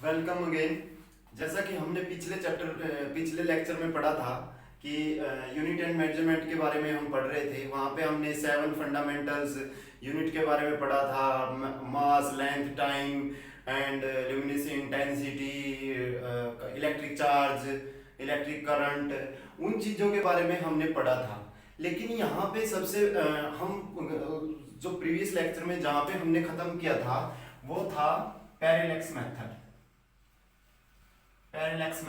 Welcome again. जैसा कि हमने पिछले लेक्चर में पढ़ा था कि यूनिट एंड मेजरमेंट के बारे में हम पढ़ रहे थे। वहाँ पे हमने 7 फंडामेंटल्स यूनिट के बारे में पढ़ा था। Mass, length, time and luminous intensity, electric charge, electric current, उन चीज़ों के बारे में हमने पढ़ा था। लेकिन यहाँ पे सबसे जो प्रीवियस लेक्चर में जहाँ पे हमने ख़त्म किया था वो था पैरेलैक्स मेथड। पैरेलैक्स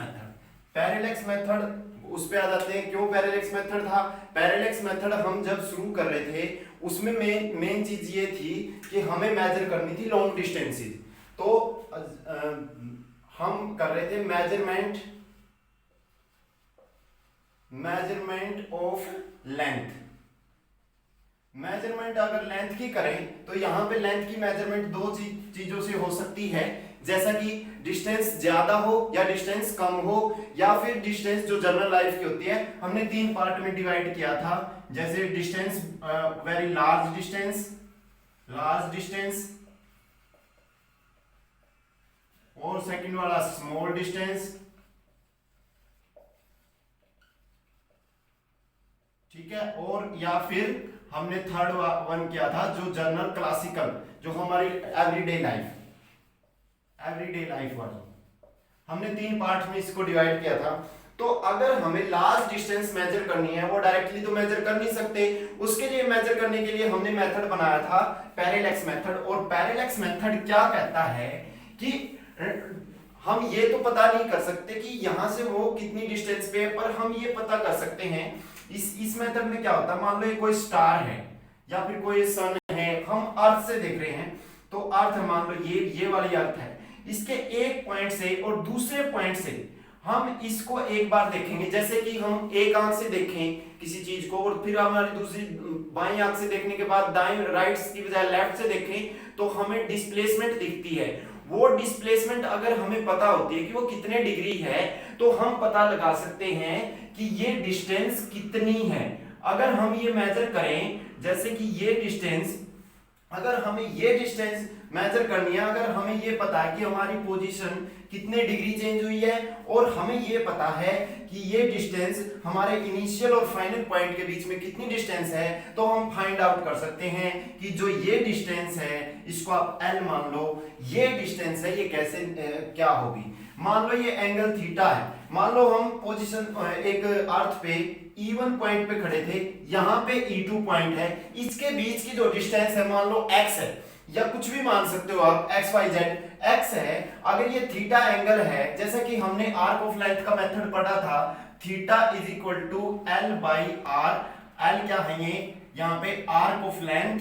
मेथड उस पे आ जाते हैं। क्यों पैरेलैक्स मेथड था? पैरेलैक्स मेथड हम जब शुरू कर रहे थे उसमें मेन चीज ये थी कि हमें मेजर करनी थी लॉन्ग डिस्टेंसेस। तो हम कर रहे थे मेजरमेंट ऑफ लेंथ। मेजरमेंट अगर लेंथ की करें तो यहाँ पे लेंथ की मेजरमेंट दो चीजों से हो सकती है, जैसा कि डिस्टेंस ज्यादा हो या डिस्टेंस कम हो, या फिर डिस्टेंस जो जनरल लाइफ की होती है हमने 3 पार्ट में डिवाइड किया था। जैसे डिस्टेंस, वेरी लार्ज डिस्टेंस, और सेकंड वाला स्मॉल डिस्टेंस। ठीक है, और या फिर हमने थर्ड वन किया था जो जनरल क्लासिकल, जो हमारी एवरीडे लाइफ वाली। हमने 3 पार्ट में इसको डिवाइड किया था। तो अगर हमें लार्ज डिस्टेंस मेजर करनी है, वो डायरेक्टली तो मेजर कर नहीं सकते, उसके लिए मेजर करने के लिए हमने मेथड बनाया था पैरेलैक्स मेथड। और पैरेलैक्स मेथड क्या कहता है कि हम ये तो पता नहीं कर सकते कि यहां से वो कितनी डिस्टेंस पे है, पर हम ये पता कर सकते हैं इस मेथड में क्या होता है। मान लो ये कोई स्टार है या फिर कोई सन है, हम अर्थ से देख रहे हैं। तो अर्थ मान लो ये वाली अर्थ है, इसके एक पॉइंट से और दूसरे पॉइंट से हम इसको एक बार देखेंगे। जैसे कि हम एक आंख से देखें किसी चीज को और फिर हमारी दूसरी बाई आंख से देखने के बाद दाएं राइट की बजाय लेफ्ट से देखें तो हमें डिस्प्लेसमेंट दिखती है। वो डिस्प्लेसमेंट अगर हमें पता होती है कि वो कितने डिग्री है तो हम पता लगा सकते हैं कि ये डिस्टेंस कितनी है। अगर हम ये मेजर करें, जैसे कि ये डिस्टेंस, अगर हमें ये डिस्टेंस मेजर करनी है, अगर हमें ये पता है कि हमारी पोजीशन कितने डिग्री चेंज हुई है और हमें ये पता है कि ये डिस्टेंस हमारे इनिशियल और फाइनल पॉइंट के बीच में कितनी डिस्टेंस है, तो हम फाइंड आउट कर सकते हैं कि जो ये डिस्टेंस है, इसको आप L मान लो, ये डिस्टेंस है, ये कैसे क्या होगी। मान लो ये एंगल थीटा है। मान लो हम पोजीशन एक अर्थ पे E1 पॉइंट पे खड़े थे, यहाँ पे E2 पॉइंट है, इसके बीच की जो डिस्टेंस है मान लो x है, या कुछ भी मान सकते हो आप, एक्स वाई जेड। एक्स है, अगर ये थीटा एंगल है, जैसा कि हमने आर्क ऑफ लेंथ का मेथड पढ़ा था, theta is equal to L by R. L क्या है? ये यहाँ पे आर्क ऑफ लेंथ,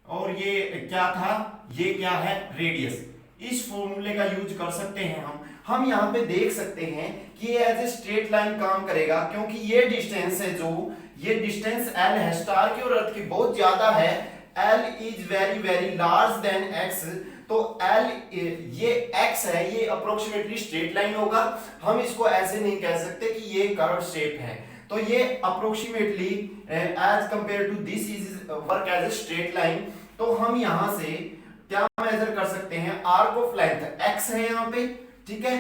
और ये क्या था? ये क्या है? रेडियस। इस फॉर्मूले का यूज कर सकते हैं हम यहाँ पे देख सकते हैं कि ये एज ए स्ट्रेट लाइन काम करेगा, क्योंकि ये डिस्टेंस है, जो ये डिस्टेंस L है स्टार की और अर्थ की बहुत ज्यादा है। L is very very large than x, तो L ये x है, ये अप्रोक्सीमेटली स्ट्रेट लाइन होगा। हम इसको ऐसे नहीं कह सकते कि ये कर्व शेप है, तो ये approximately as compare to this is work as a straight line. तो हम यहां से क्या मेजर कर सकते हैं? आर्क ऑफ लेंथ x है यहाँ पे, ठीक है,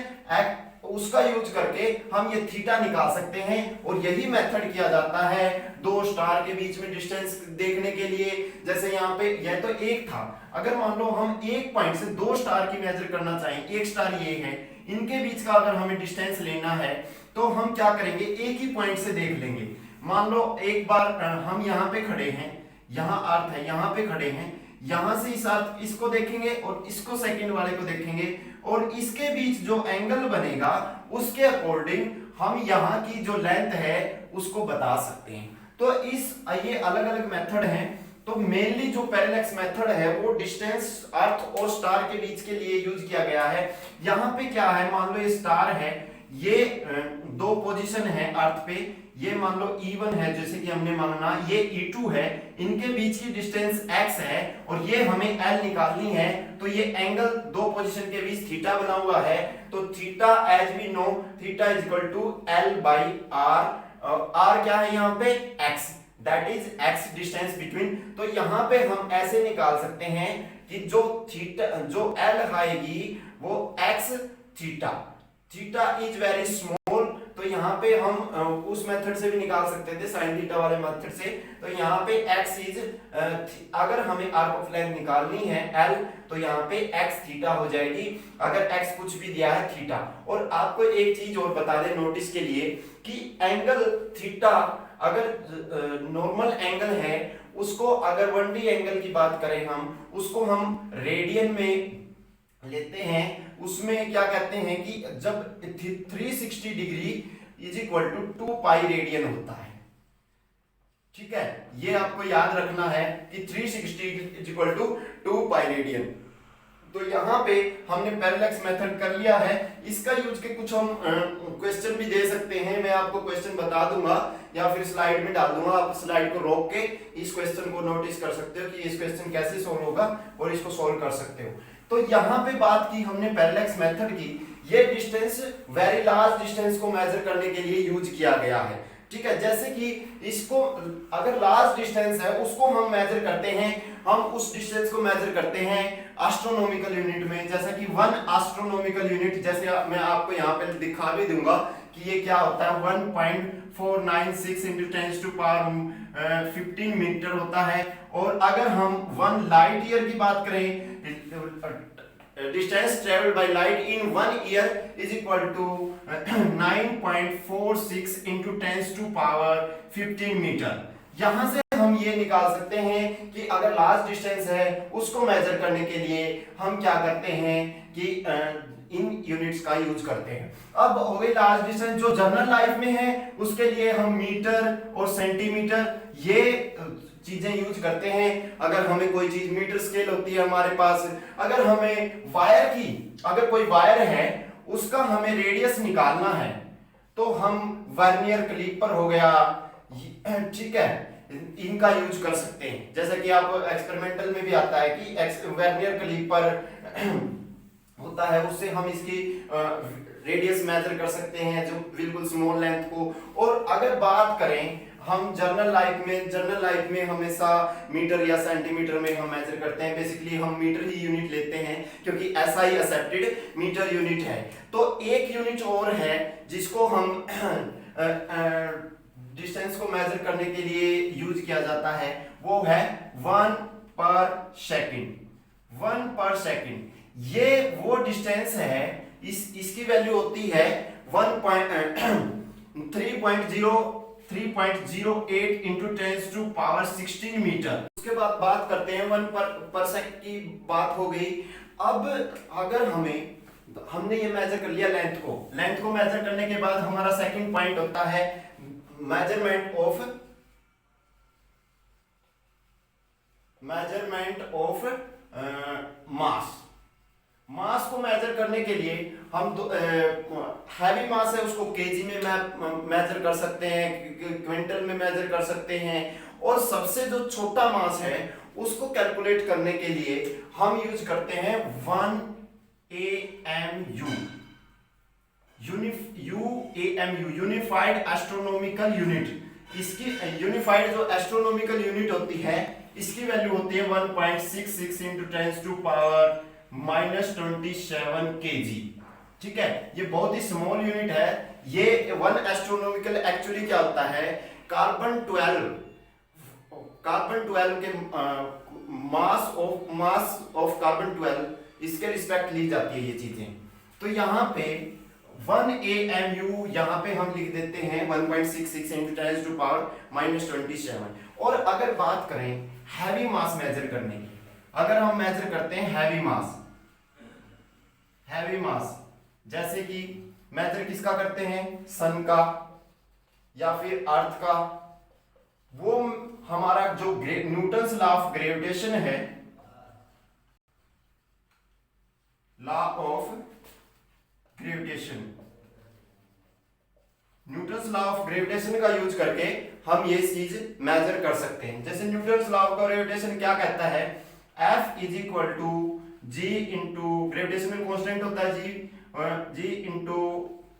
उसका यूज करके हम ये थीटा निकाल सकते हैं। और यही मेथड किया जाता है दो स्टार के बीच में डिस्टेंस देखने के लिए। जैसे यहाँ पे यह तो एक था, अगर मान लो हम एक पॉइंट से 2 स्टार की मेजर करना चाहें, एक स्टार ये है, इनके बीच का अगर हमें डिस्टेंस लेना है तो हम क्या करेंगे? एक ही पॉइंट से देख लेंगे। मान लो एक बार हम यहाँ पे खड़े हैं, यहाँ अर्थ है, यहाँ पे खड़े हैं, यहां से इस अर्थ इसको देखेंगे और इसको सेकंड वाले को देखेंगे, और इसके बीच जो एंगल बनेगा उसके अकॉर्डिंग हम यहाँ की जो लेंथ है उसको बता सकते हैं। तो ये अलग अलग मेथड हैं। तो मेनली जो पैरेलैक्स मेथड है वो डिस्टेंस अर्थ और स्टार के बीच के लिए यूज किया गया है। यहाँ पे क्या है? मान लो ये स्टार है, ये 2 पोजीशन है अर्थ पे, ये मान लो E1 है जैसे कि हमने माना, ये E2 है, इनके बीच की डिस्टेंस x है और ये हमें L निकालनी है। तो ये एंगल 2 पोजीशन के बीच थीटा बना हुआ है, तो theta as we know, theta is equal to L by R। R क्या है यहाँ पे? x, that is x distance between. तो यहाँ पे हम ऐसे निकाल सकते हैं कि जो थीटा, जो L आएगी वो x theta, theta is very small, तो यहाँ पे हम उस मेथड से भी निकाल सकते थे, साइन थीटा वाले मेथड से। तो यहाँ पे x इज, अगर हमें आर्क ऑफ लेंथ निकालनी है l, तो यहाँ पे x थीटा हो जाएगी, अगर x कुछ भी दिया है थीटा। और आपको एक चीज और बता दें नोटिस के लिए कि एंगल थीटा अगर नॉर्मल एंगल है, उसको अगर 1D एंगल की बात करें हम, उसको हम रेडियन में लेते हैं, उसमें क्या कहते हैं कि जब 360 degree is equal to 2 pi radian होता है। ठीक है, ये आपको याद रखना है कि 360 is equal to 2 pi radian. तो यहाँ पे हमने पैरेलैक्स मेथड कर लिया है, इसका यूज के कुछ हम क्वेश्चन भी दे सकते हैं। मैं आपको क्वेश्चन बता दूंगा या फिर स्लाइड में डाल दूंगा, आप स्लाइड को रोक के इस क्वेश्चन को नोटिस कर सकते हो कि इस क्वेश्चन कैसे सोल्व होगा और इसको सोल्व कर सकते हो। तो यहाँ पे बात की हमने पैरेलैक्स मेथड की, ये डिस्टेंस वेरी लार्ज डिस्टेंस को मेजर करने के लिए यूज किया गया है। ठीक है, जैसे कि इसको अगर लार्ज डिस्टेंस है उसको हम मेजर करते हैं, हम उस डिस्टेंस को मेजर करते हैं एस्ट्रोनॉमिकल यूनिट में, जैसा कि 1 एस्ट्रोनॉमिकल यूनिट, जैसे मैं आपको यहाँ पे दिखा भी दूंगा कि ये क्या होता है, 1.496 into 10 to power 15 मीटर होता है। और अगर हम 1 लाइट ईयर की बात करें, distance traveled by light in 1 year is equal to 9.46 into 10 to power 15 metre. यहां से हम ये निकाल सकते हैं कि अगर लार्ज डिस्टेंस है उसको मेजर करने के लिए हम क्या करते हैं कि इन यूनिट्स का यूज करते हैं। अब हो गई लार्ज डिस्टेंस, जो जनरल लाइफ में है उसके लिए हम मीटर और सेंटीमीटर ये चीजें यूज करते हैं। अगर हमें कोई चीज मीटर स्केल होती है हमारे पास, अगर हमें वायर की, अगर कोई वायर है उसका हमें रेडियस निकालना है तो हम वर्नियर कैलिपर हो गया, ठीक है, इनका यूज कर सकते हैं। जैसा कि आप एक्सपेरिमेंटल में भी आता है कि वर्नियर कैलिपर होता है, उससे हम इसकी रेडियस मेजर कर सकते हैं, जो बिल्कुल स्मॉल लेंथ को। और अगर बात करें हम जनरल लाइफ में हमेशा मीटर या सेंटीमीटर में हम मेजर करते हैं। बेसिकली हम मीटर ही यूनिट लेते हैं क्योंकि ऐसा ही एक्सेप्टेड मीटर यूनिट है। तो एक यूनिट और है जिसको हम डिस्टेंस को मेजर करने के लिए यूज किया जाता है, वो है 1 पर सेकंड। 1 पर सेकंड ये वो डिस्टेंस है, इसकी वैल्यू होती है 3.08 into 10 to power 16 मीटर। उसके बाद बात करते हैं 1 पर सेकंड की बात हो गई। अब अगर हमने ये मेजर कर लिया लेंथ को मेजर करने के बाद हमारा सेकंड पॉइंट होता है मेजरमेंट ऑफ मास को मेजर करने के लिए हम हैवी मास है उसको केजी में मेजर कर सकते हैं, क्विंटल में मेजर कर सकते हैं, और सबसे जो छोटा मास है उसको कैलकुलेट करने के लिए हम यूज करते हैं 1 AMU, यूनिफाइड एस्ट्रोनॉमिकल यूनिट। इसकी यूनिफाइड जो एस्ट्रोनॉमिकल यूनिट होती है इसकी वैल्यू होती है 1.66 into 10 to power -27 kg। ठीक है, ये बहुत ही स्मॉल यूनिट है। ये 1 एस्ट्रोनॉमिकल एक्चुअली क्या होता है, कार्बन 12 के मास ऑफ कार्बन 12 इसके रिस्पेक्ट ली जाती है ये चीजें। तो यहाँ पे 1 AMU यहाँ पे हम लिख देते हैं 1.66 into 10 to power -27। और अगर बात करें हैवी मास मेजर करने की, अगर हम मेजर करते हैं हैवी मास, जैसे कि मेजर किसका करते हैं, सन का या फिर अर्थ का, वो हमारा जो न्यूटन्स लॉ ऑफ ग्रेविटेशन है, law of gravitation, Newton's law of gravitation का यूज करके हम ये चीज मेजर कर सकते हैं। जैसे न्यूटन्स लॉ ऑफ ग्रेविटेशन क्या कहता है, F is equal to G into gravitational constant होता है G into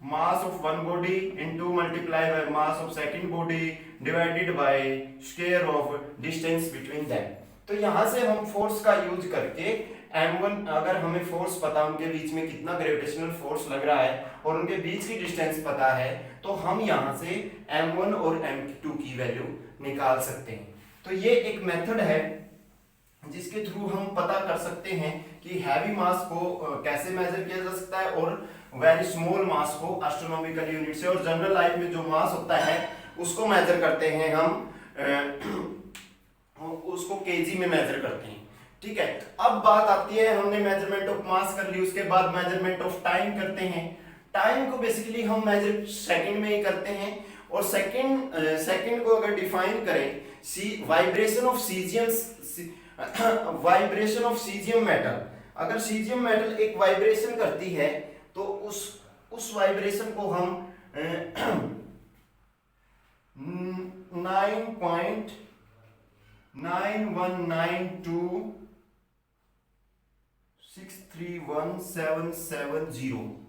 mass of one body into multiply by mass of second body divided by square of distance between them. तो यहां से हम force का यूज करके m1 अगर हमें फोर्स पता, उनके बीच में कितना ग्रेविटेशनल फोर्स लग रहा है और उनके बीच की डिस्टेंस पता है, तो हम यहाँ से m1 और m2 की वैल्यू निकाल सकते हैं। तो ये एक मेथड है जिसके थ्रू हम पता कर सकते हैं कि हैवी मास को कैसे मेजर किया जा सकता है और वेरी स्मॉल मास को एस्ट्रोनॉमिकल यूनिट से, और जनरल लाइफ में जो मास होता है उसको मेजर करते हैं हम उसको केजी में मेजर करते हैं। ठीक है, अब बात आती है, हमने मेजरमेंट ऑफ मास कर ली, उसके बाद मेजरमेंट ऑफ टाइम करते हैं। टाइम को बेसिकली हम मेजर सेकंड में ही करते हैं, और सेकंड को अगर डिफाइन करें, वाइब्रेशन ऑफ सीजियम मेटल, अगर सीजियम मेटल एक वाइब्रेशन करती है तो उस वाइब्रेशन को हम 9.9192631770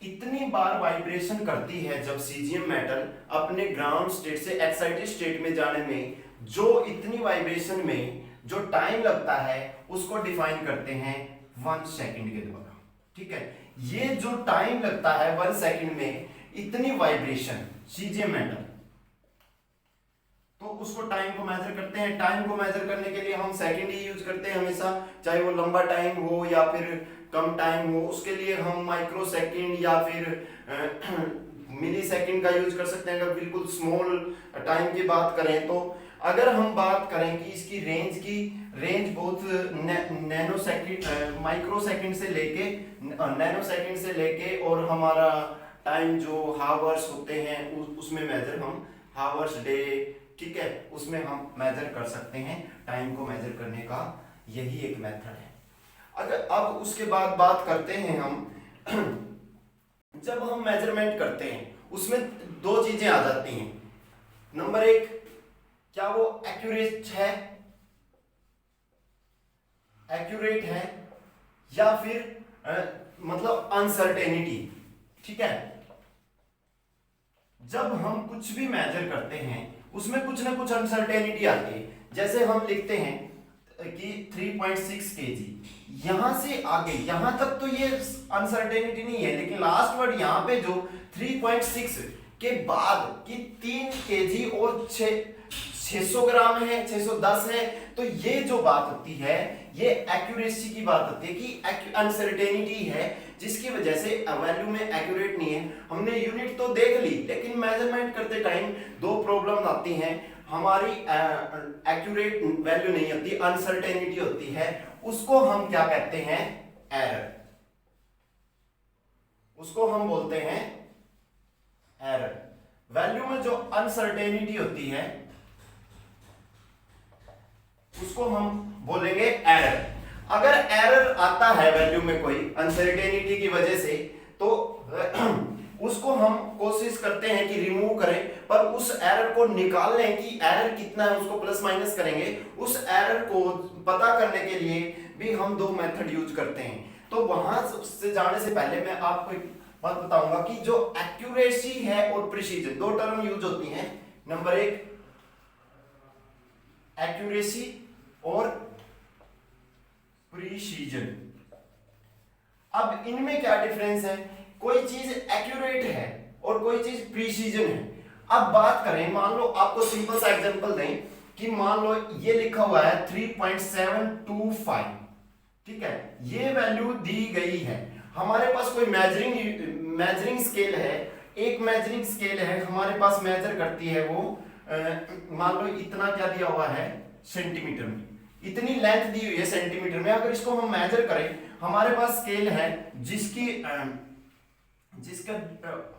इतनी बार वाइब्रेशन करती है जब सीजियम मेटल अपने ग्राउंड स्टेट से एक्साइटेड स्टेट में जाने में, जो इतनी वाइब्रेशन में जो टाइम लगता है उसको डिफाइन करते हैं 1 सेकंड के द्वारा। ठीक है, ये जो टाइम लगता है 1 सेकंड में इतनी वाइब्रेशन सीजियम मेटल, तो उसको टाइम को मेजर करते हैं। टाइम को मेजर करने के लिए हम सेकंड ही यूज करते हैं हमेशा, चाहे वो लंबा टाइम हो या फिर कम टाइम हो, उसके लिए हम माइक्रो सेकंड या फिर मिली सेकंड का यूज कर सकते हैं। अगर बिल्कुल स्मॉल टाइम की बात करें तो अगर हम बात करें कि इसकी रेंज बहुत नैनो सेकंड माइक्रो सेकंड से लेके नैनो सेकंड से लेके, और हमारा टाइम जो हावर्स होते हैं उसमें मेजर हम हावर्स डे, ठीक है, उसमें हम मेजर कर सकते हैं। टाइम को मेजर करने का यही एक मेथड है। अगर अब उसके बाद बात करते हैं हम जब हम मेजरमेंट करते हैं उसमें 2 चीजें आ जाती हैं। नंबर 1, क्या वो एक्यूरेट है या फिर मतलब अनसर्टेनिटी। ठीक है, जब हम कुछ भी मेजर करते हैं उसमें कुछ ना कुछ अनसर्टेनिटी आती है। जैसे हम लिखते हैं कि 3.6 kg, यहां से आगे यहां तक तो ये अनसर्टेनिटी नहीं है, लेकिन लास्ट वर्ड यहां पे जो 3.6 के बाद कि 3 kg और 600 ग्राम है, 610 है, तो ये जो बात होती है ये एक्यूरेसी की बात होती है कि अनसर्टेनिटी है, जिसकी वजह से वैल्यू में एक्यूरेट नहीं है। हमने यूनिट तो देख ली, लेकिन मेजरमेंट करते टाइम 2 प्रॉब्लम आती हैं। हमारी एक्यूरेट वैल्यू नहीं होती, अनसर्टेनिटी होती है, उसको हम क्या कहते हैं? एरर। उसको हम बोलते हैं एरर। वैल्यू में जो अनसर्टेनिटी होती है उसको हम बोलेंगे एरर। अगर एरर आता है वैल्यू में कोई अनसर्टेनिटी की वजह से, तो उसको हम कोशिश करते हैं कि रिमूव करें, पर उस एरर को निकाल लें कि एरर कितना है, उसको प्लस माइनस करेंगे। उस एरर को पता करने के लिए भी हम 2 मेथड यूज करते हैं। तो वहां से जाने से पहले मैं आपको एक बात बताऊंगा कि जो एक्यूरेसी है और प्रिसीजन, 2 टर्म यूज होती हैं। नंबर 1 एक्यूरेसी और प्रिसीजन। अब इनमें क्या डिफरेंस है? कोई चीज एक्यूरेट है और कोई चीज प्रिसीजन है। अब बात करें, मान लो आपको सिंपल सा एग्जांपल दें कि मान लो ये लिखा हुआ है 3.725, ठीक है, ये वैल्यू दी गई है। हमारे पास कोई मेजरिंग स्केल है, एक मेजरिंग स्केल है हमारे पास, मेजर करती है वो मान लो इतना क्या दिया हुआ है सेंटीमीटर में, इतनी लेंथ दी हुई है सेंटीमीटर में। अगर इसको हम मेजर करें, हमारे पास स्केल है जिसका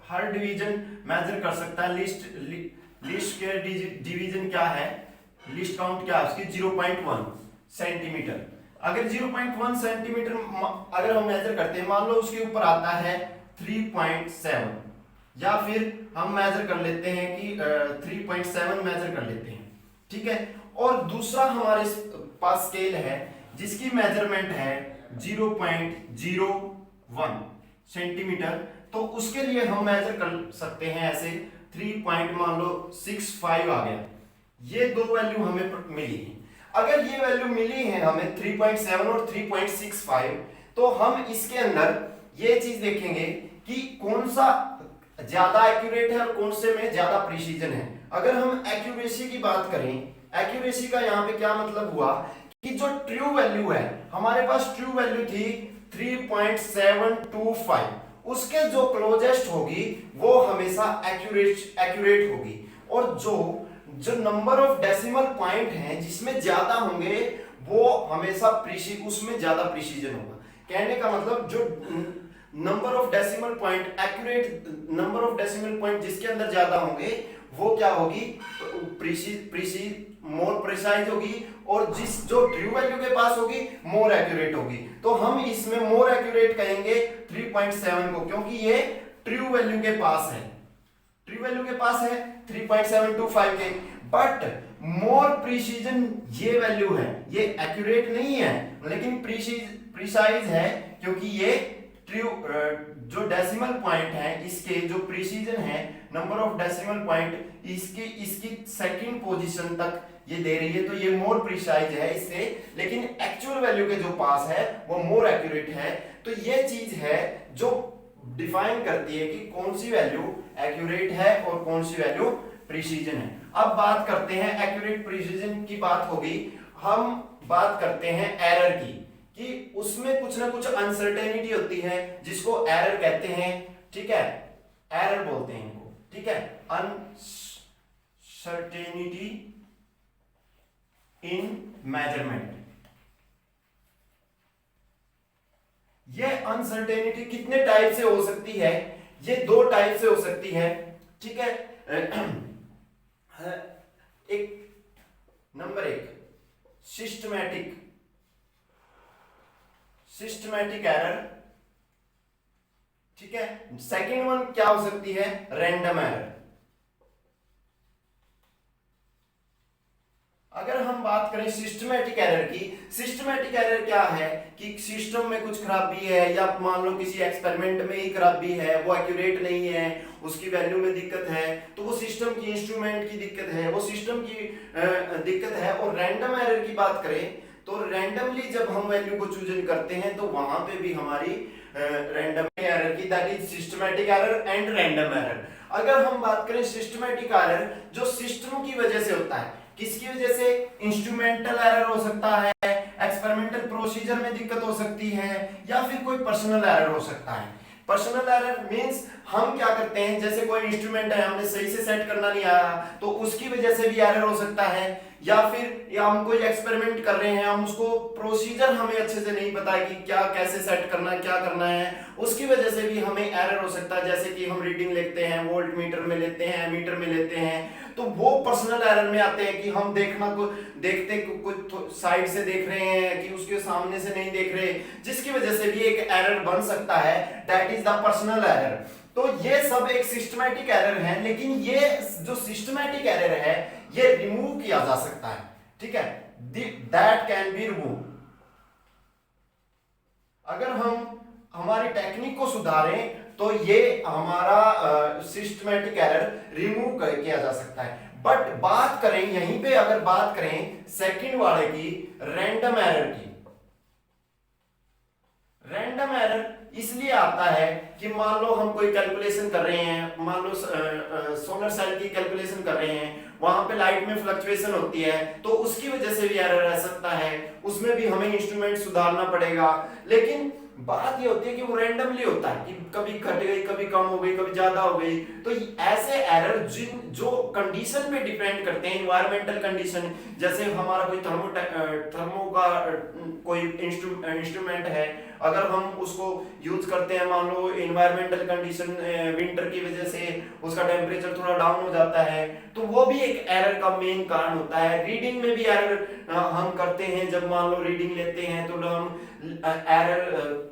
हर डिवीजन मेजर कर सकता है। लिस्ट के डिवीजन क्या है, लिस्ट काउंट क्या है उसकी 0.1 सेंटीमीटर। अगर 0.1 सेंटीमीटर अगर हम मेजर करते हैं, मान लो उसके ऊपर आता है 3.7, या फिर हम मेजर कर लेते हैं कि 3.7 मेजर कर लेते हैं, ठीक है। और दूसरा हमारे पास स्केल है जिसकी मेजरमेंट है 0.01 सेंटीमीटर, तो उसके लिए हम मेजर कर सकते हैं ऐसे 3 मान लो 65 आ गया। ये 2 वैल्यू हमें मिली है। अगर ये वैल्यू मिली है हमें 3.7 और 3.65, तो हम इसके अंदर ये चीज देखेंगे कि कौन सा ज्यादा एक्यूरेट है और कौन से में ज्यादा प्रिसीजन है। अगर हम एक्यूरेसी की बात करें, एक्यूरेसी का यहाँ पे क्या मतलब हुआ कि जो ट्रू वैल्यू है, हमारे पास ट्रू वैल्यू थी 3.725, उसके जो क्लोजेस्ट होगी वो हमेशा एक्यूरेट होगी, और जो नंबर ऑफ डेसिमल पॉइंट हैं जिसमें ज्यादा होंगे वो हमेशा उसमें ज्यादा प्रिसीजन होगा। कहने का मतलब जो number of decimal point, accurate number of decimal point जिसके अंदर ज्यादा होंगे वो क्या होगी, मोर प्रिसाइज होगी, और जो ट्रू वैल्यू के पास होगी मोर एक्यूरेट होगी। तो हम इसमें मोर एक्यूरेट कहेंगे 3.7 को, क्योंकि ये ट्रू वैल्यू के पास है, ट्रू वैल्यू के पास है 3.725 के। बट मोर प्रिसीजन ये वैल्यू है, ये एक्यूरेट नहीं है लेकिन प्रिसाइज है, क्योंकि ये ट्रू जो डेसिमल पॉइंट है इसके जो प्रिसीजन है, नंबर ऑफ डेसिमल पॉइंट इसकी सेकंड पोजीशन तक ये दे रही है, तो ये मोर प्रिसाइज है इससे, लेकिन एक्चुअल वैल्यू के जो पास है वो मोर एक्यूरेट है। तो ये चीज है जो डिफाइन करती है कि कौन सी वैल्यू एक्यूरेट है और कौन सी वैल्यू प्रिसीजन है। अब बात करते हैं, एक्यूरेट प्रिसीजन की बात होगी, हम बात करते हैं एरर की, कि उसमें कुछ ना कुछ अनसर्टेनिटी होती है जिसको एरर कहते हैं, ठीक है, एरर बोलते हैं इनको, ठीक है, अनसर्टेनिटी इन मेजरमेंट। ये अनसर्टेनिटी कितने टाइप से हो सकती है, ये दो टाइप से हो सकती है, ठीक है। एक नंबर एक सिस्टमैटिक एरर, ठीक है। सेकंड वन क्या हो सकती है, रैंडम एरर। अगर हम बात करें सिस्टमैटिक एरर की, सिस्टमैटिक एरर क्या है कि सिस्टम में कुछ खराबी है, या मान लो किसी एक्सपेरिमेंट में ही खराबी है, वो एक्यूरेट नहीं है, उसकी वैल्यू में दिक्कत है, तो वो सिस्टम की, इंस्ट्रूमेंट की दिक्कत है, वो सिस्टम की दिक्कत है। और रैंडम एरर की बात करें तो रैंडमली जब हम वैल्यू को चूजन करते हैं तो वहां पे भी हमारी रैंडम एरर की, that is systematic error and random error. अगर हम बात करें सिस्टमैटिक एरर जो सिस्टम की वजह से होता है, किसकी वजह से, इंस्ट्रूमेंटल एरर हो सकता है, एक्सपेरिमेंटल प्रोसीजर में दिक्कत हो सकती है, या फिर कोई पर्सनल एरर हो सकता है। पर्सनल एरर मींस हम क्या करते हैं, जैसे कोई इंस्ट्रूमेंट है हमने सही से सेट करना नहीं आया तो उसकी वजह से भी एरर हो सकता है, या फिर हम कोई एक्सपेरिमेंट कर रहे हैं, हम उसको प्रोसीजर हमें अच्छे से नहीं पता है कि क्या कैसे सेट करना है, क्या करना है, उसकी वजह से भी हमें एरर हो सकता है। जैसे कि हम रीडिंग लेते हैं, वोल्ट मीटर में लेते हैं, मीटर में लेते हैं, तो वो पर्सनल एरर में आते हैं कि हम देखते कुछ साइड से देख रहे हैं कि उसके सामने से नहीं देख रहे, जिसकी वजह से भी एक एरर बन सकता है, that is the personal error. तो ये सब एक सिस्टमैटिक एरर है, लेकिन ये जो सिस्टमैटिक एरर है ये रिमूव किया जा सकता है, ठीक है, दैट कैन बी रिमूव। अगर हम हमारी टेक्निक को सुधारें तो ये हमारा सिस्टमैटिक एरर रिमूव किया जा सकता है। बट बात करें यहीं पे, अगर बात करें सेकंड वाले की, रैंडम एरर की, रैंडम एरर इसलिए आता है कि मान लो हम कोई कैलकुलेशन कर रहे हैं, मान लो सोलर सेल की कैलकुलेशन कर रहे हैं, वहां पे लाइट में फ्लक्चुएशन होती है, तो उसकी वजह से भी एरर रह सकता है, उसमें भी हमें इंस्ट्रूमेंट सुधारना पड़ेगा। लेकिन बात ये होती है कि वो रैंडमली होता है कि कभी घट गई, कभी कम हो गई, कभी ज्यादा हो गई। तो ऐसे एरर जो कंडीशन पे डिपेंड करते हैं, एनवायरमेंटल कंडीशन, जैसे हमारा कोई थर्मो का कोई इंस्ट्रूमेंट है, अगर हम उसको यूज करते हैं, मान लो एनवायरमेंटल कंडीशन विंटर की वजह से उसका टेम्परेचर थोड़ा डाउन हो जाता है, तो वो भी एक एरर का मेन कारण होता है। रीडिंग में भी एरर हम करते हैं, जब मान लो रीडिंग लेते हैं तो हम एरर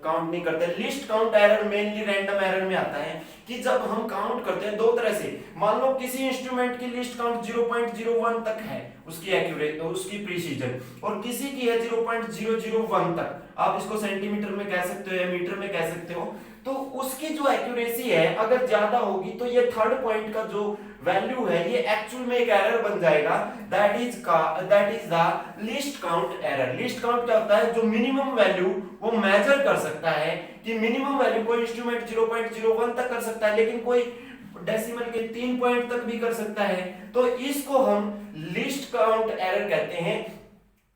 काउंट नहीं करते। List count error mainly random error में आता है कि जब हम काउंट करते हैं दो तरह से, मान लो किसी इंस्ट्रूमेंट की लिस्ट काउंट 0.01 तक है उसकी एक्यूरेट, उसकी प्रिसीजन, और किसी की है 0.001 तक। आप इसको सेंटीमीटर में कह सकते हो या मीटर में कह सकते हो, तो उसकी जो एक्यूरेसी है अगर ज्यादा होगी तो ये थर्ड पॉइंट का जो वैल्यू है ये एक्चुअल में एक एरर बन जाएगा, that is the least count error. Least count क्या होता है, जो मिनिमम वैल्यू वो मेजर कर सकता है, कि मिनिमम वैल्यू कोई इंस्ट्रूमेंट 0.01 तक कर सकता है, लेकिन कोई डेसिमल के 3 पॉइंट तक भी कर सकता है, तो इसको हम लीस्ट काउंट एरर कहते हैं।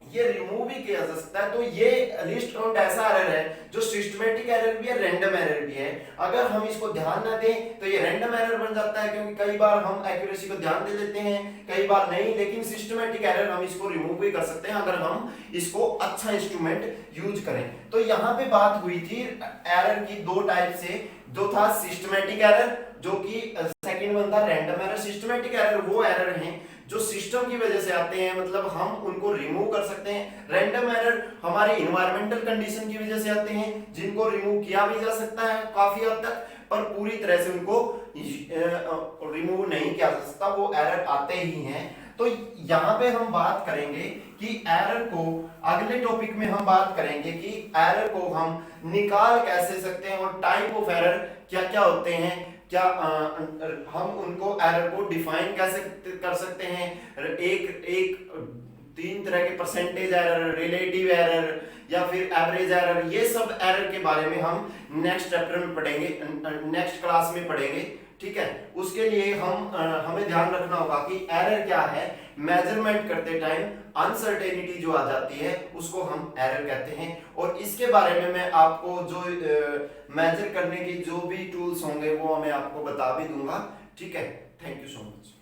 ये रिमूव भी किया जा सकता है। तो ये लिस्ट काउंट ऐसा एरर है जो सिस्टमैटिक एरर भी है, रैंडम एरर भी है। अगर हम इसको ध्यान ना दें तो ये रैंडम एरर बन जाता है, क्योंकि कई बार हम एक्यूरेसी को ध्यान दे देते हैं, कई बार नहीं। लेकिन सिस्टमैटिक एरर हम इसको रिमूव भी कर सकते हैं अगर हम इसको अच्छा इंस्ट्रूमेंट यूज करें। तो यहाँ पे बात हुई थी एरर की दो टाइप से, जो था सिस्टमैटिक एरर, जो कि सेकंड वन था रैंडम एरर। सिस्टमैटिक एरर वो एरर हैं जो सिस्टम की वजह से आते हैं, मतलब हम उनको रिमूव कर सकते हैं। रैंडम एरर हमारे इन्वायरमेंटल कंडीशन की वजह से आते हैं, जिनको रिमूव किया भी जा सकता है काफी हद तक, पर पूरी तरह से उनको रिमूव नहीं किया जा सकता, वो एरर आते ही हैं। तो यहाँ पे हम बात करेंगे कि एरर को, अगले टॉपिक में हम बात करेंगे कि एरर को हम निकाल कैसे सकते हैं और टाइप ऑफ एरर क्या क्या होते हैं, क्या हम उनको एरर को डिफाइन कैसे कर सकते हैं। एक तीन तरह के परसेंटेज एरर, रिलेटिव एरर या फिर एवरेज एरर, ये सब एरर के बारे में हम नेक्स्ट चैप्टर में पढ़ेंगे, नेक्स्ट क्लास में पढ़ेंगे, ठीक है। उसके लिए हमें ध्यान रखना होगा कि एरर क्या है। मेजरमेंट करते टाइम अनसर्टेनिटी जो आ जाती है उसको हम एरर कहते हैं, और इसके बारे में मैं आपको जो मेजर करने की जो भी टूल्स होंगे वो मैं आपको बता भी दूंगा, ठीक है। Thank you so much.